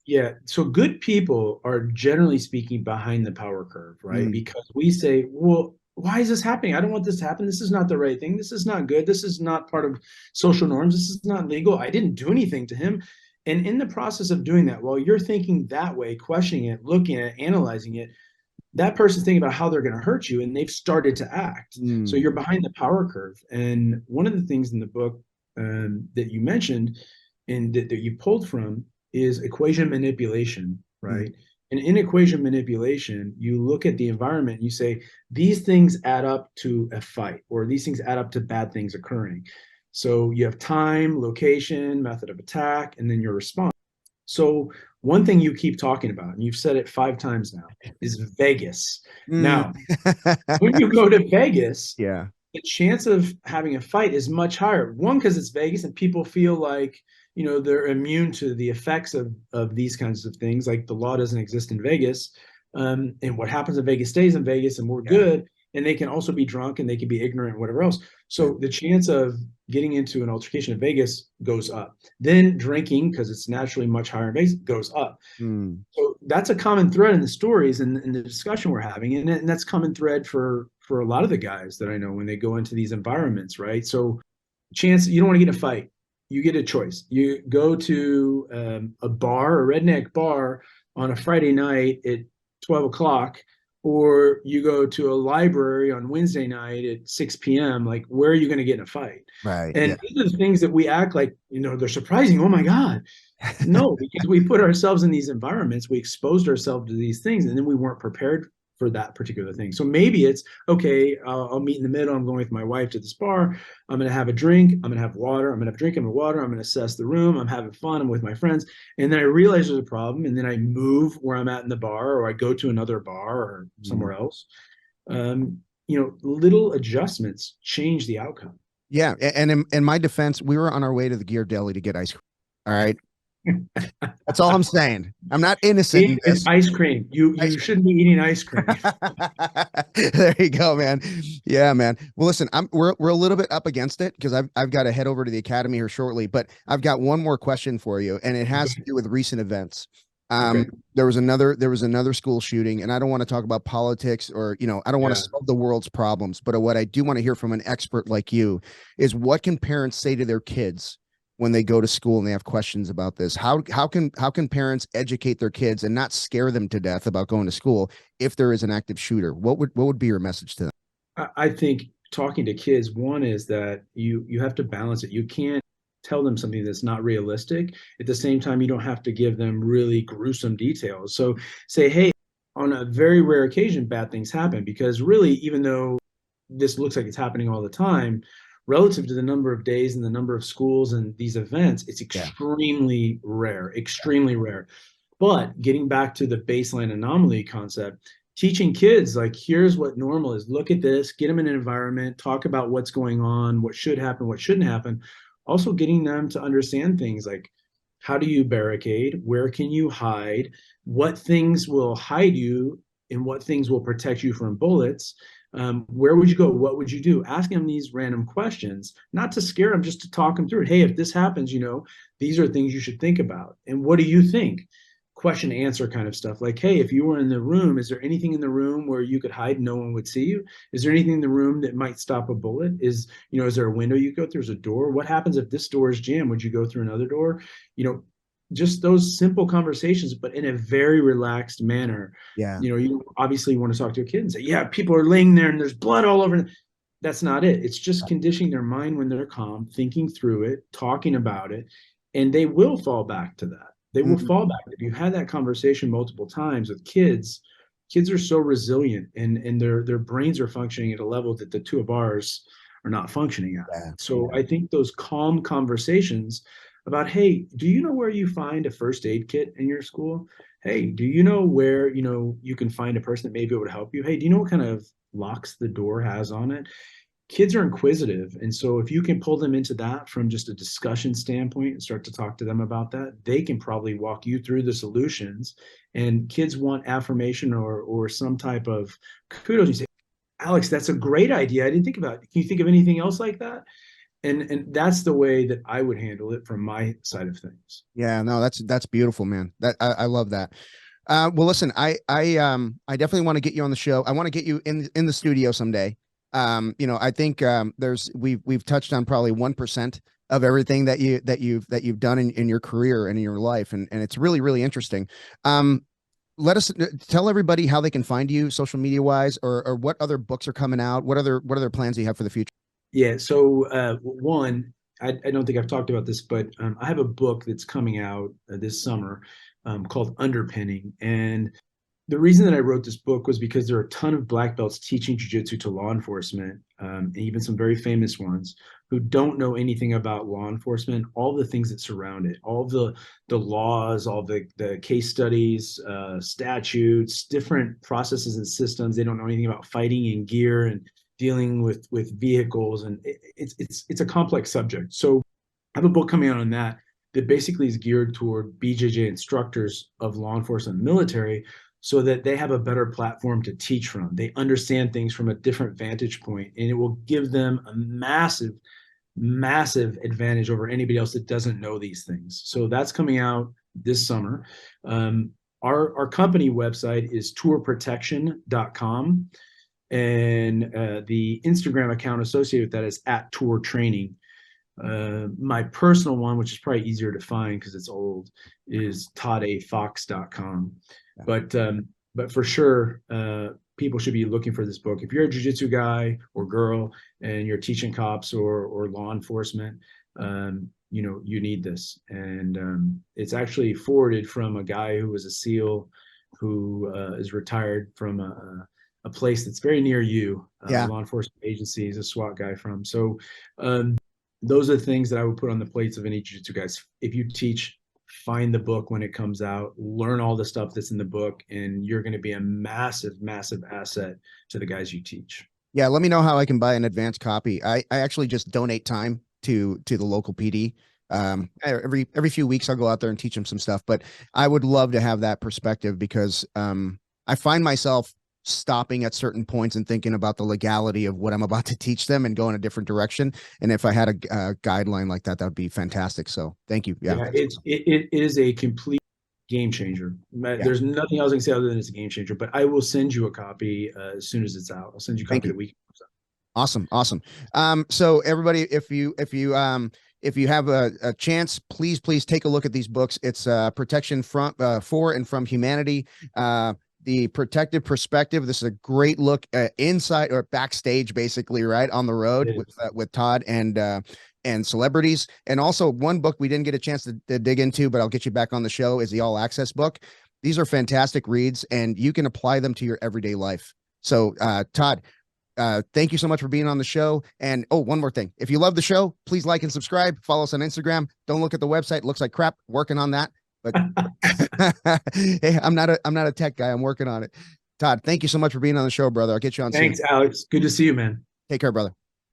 Yeah, so good people are generally speaking behind the power curve, right? Mm, Because we say, well, why is this happening? I don't want this to happen. This is not the right thing. This is not good. This is not part of social norms. This is not legal. I didn't do anything to him. And in the process of doing that, while you're thinking that way, questioning it, looking at it, analyzing it, that person's thinking about how they're going to hurt you, and they've started to act. So Mm, you're behind the power curve. And one of the things in the book that you mentioned and that you pulled from is equation manipulation, mm, right? And in equation manipulation, you look at the environment and you say, these things add up to a fight, or these things add up to bad things occurring. So you have time, location, method of attack, and then your response. So one thing you keep talking about, and you've said it 5 times now, is Vegas. mm. Now, when you go to Vegas, Yeah. the chance of having a fight is much higher. One, because it's Vegas and people feel like, they're immune to the effects of these kinds of things. Like the law doesn't exist in Vegas. And what happens in Vegas stays in Vegas, and we're Yeah. good. And they can also be drunk and they can be ignorant, whatever else. Yeah. So the chance of getting into an altercation in Vegas goes up. Then drinking, because it's naturally much higher in Vegas, goes up. Mm. So that's a common thread in the stories and in the discussion we're having, and that's common thread for a lot of the guys that I know when they go into these environments, right? So, chance you don't want to get in a fight, you get a choice. You go to a bar, a redneck bar, on a Friday night at 12 o'clock, or you go to a library on Wednesday night at 6 p.m. Like, where are you going to get in a fight? Right. Yeah. And these are the things that we act like, they're surprising. Oh my God, no, because we put ourselves in these environments, we exposed ourselves to these things, and then we weren't prepared for that particular thing. So maybe it's okay. I'll meet in the middle. I'm going with my wife to this bar. I'm going to have a drink. I'm going to have water. I'm going to have a drink. I'm going to water. I'm going to assess the room. I'm having fun. I'm with my friends. And then I realize there's a problem. And then I move where I'm at in the bar, or I go to another bar or Mm. somewhere else. Little adjustments change the outcome. Yeah. And in my defense, we were on our way to the Gear Deli to get ice cream. All right. That's all I'm saying. I'm not innocent in It's this. ice cream. You Ice you shouldn't be eating ice cream. There you go, man. Yeah, man. Well, listen, we're a little bit up against it because I've got to head over to the academy here shortly, but I've got one more question for you, and it has to do with recent events. Okay. There was another school shooting, and I don't want to talk about politics or, I don't want to Yeah. solve the world's problems, but what I do want to hear from an expert like you is what can parents say to their kids when they go to school and they have questions about this? How can parents educate their kids and not scare them to death about going to school if there is an active shooter? What would be your message to them? I think talking to kids, one is that you have to balance it. You can't tell them something that's not realistic. At the same time, you don't have to give them really gruesome details. So say, hey, on a very rare occasion, bad things happen, because really, even though this looks like it's happening all the time, relative to the number of days and the number of schools and these events, it's Yeah. extremely rare, extremely rare. But getting back to the baseline anomaly concept, teaching kids, like, here's what normal is. Look at this, get them in an environment, talk about what's going on, what should happen, what shouldn't happen. Also getting them to understand things like, how do you barricade? Where can you hide? What things will hide you and what things will protect you from bullets? Where would you go? What would you do? Asking them these random questions, not to scare them, just to talk them through it. Hey, if this happens, these are things you should think about. And what do you think? Question answer kind of stuff. Like, hey, if you were in the room, is there anything in the room where you could hide and no one would see you? Is there anything in the room that might stop a bullet? Is there a window you go through? There's a door. What happens if this door is jammed? Would you go through another door? Just those simple conversations, but in a very relaxed manner. Yeah. You obviously want to talk to a kid and say, yeah, people are laying there and there's blood all over. That's not it. It's just conditioning their mind when they're calm, thinking through it, talking about it, and they will fall back to that. They will Mm, fall back. If you had that conversation multiple times with kids, kids are so resilient, and their brains are functioning at a level that the two of ours are not functioning at. yeah. So I think those calm conversations about, hey, do you know where you find a first aid kit in your school? Hey, do you know where you can find a person that may be able to help you? Hey, do you know what kind of locks the door has on it? Kids are inquisitive, and so if you can pull them into that from just a discussion standpoint and start to talk to them about that, they can probably walk you through the solutions. And kids want affirmation or some type of kudos. You say, Alex, that's a great idea. I didn't think about it. Can you think of anything else like that? And that's the way that I would handle it from my side of things. Yeah, no, that's beautiful, man. I love that. Well, listen, I definitely want to get you on the show. I want to get you in the studio someday. I think we've touched on probably 1% of everything that you've done in your career and in your life, and it's really, really interesting. let us tell everybody how they can find you social media wise, or what other books are coming out. What other plans do you have for the future? Yeah. So one, I don't think I've talked about this, but I have a book that's coming out this summer called Underpinning. And the reason that I wrote this book was because there are a ton of black belts teaching jujitsu to law enforcement, and even some very famous ones who don't know anything about law enforcement, all the things that surround it, all the laws, all the case studies, statutes, different processes and systems. They don't know anything about fighting and gear and dealing with vehicles, and it's a complex subject. So I have a book coming out on that basically is geared toward BJJ instructors of law enforcement and military so that they have a better platform to teach from. They understand things from a different vantage point, and it will give them a massive, massive advantage over anybody else that doesn't know these things. So that's coming out this summer. Our company website is tourprotection.com, and the Instagram account associated with that is @tourtraining. My personal one, which is probably easier to find because it's old, is toddafox.com. But for sure, people should be looking for this book. If you're a jiu-jitsu guy or girl and you're teaching cops or law enforcement, you need this. And it's actually forwarded from a guy who was a SEAL who is retired from a place that's very near you, Yeah. law enforcement agency. He's a SWAT guy from. So those are the things that I would put on the plates of any jiu-jitsu guys. If you teach, find the book when it comes out, learn all the stuff that's in the book, and you're going to be a massive, massive asset to the guys you teach. Yeah, let me know how I can buy an advanced copy. I actually just donate time to the local PD. Every few weeks I'll go out there and teach them some stuff, but I would love to have that perspective because I find myself stopping at certain points and thinking about the legality of what I'm about to teach them and go in a different direction. And if I had a guideline like that, that would be fantastic. So thank you. Yeah, it is a complete game changer. yeah. There's nothing else I can say other than it's a game changer. But I will send you a copy as soon as it's out. I'll send you a copy the week it comes out. Awesome. So everybody, if you have a chance, please take a look at these books. It's Protection from for and from Humanity. The Protective Perspective. This is a great look inside or backstage, basically, right on the road with Todd and celebrities. And also one book we didn't get a chance to dig into, but I'll get you back on the show, is the All Access book. These are fantastic reads, and you can apply them to your everyday life. So, Todd, thank you so much for being on the show. And one more thing. If you love the show, please like and subscribe. Follow us on Instagram. Don't look at the website. It looks like crap. Working on that. But hey, I'm not a tech guy. I'm working on it. Todd, thank you so much for being on the show, brother. I'll get you on Thanks, soon. Alex. Good to see you, man. Take care, brother.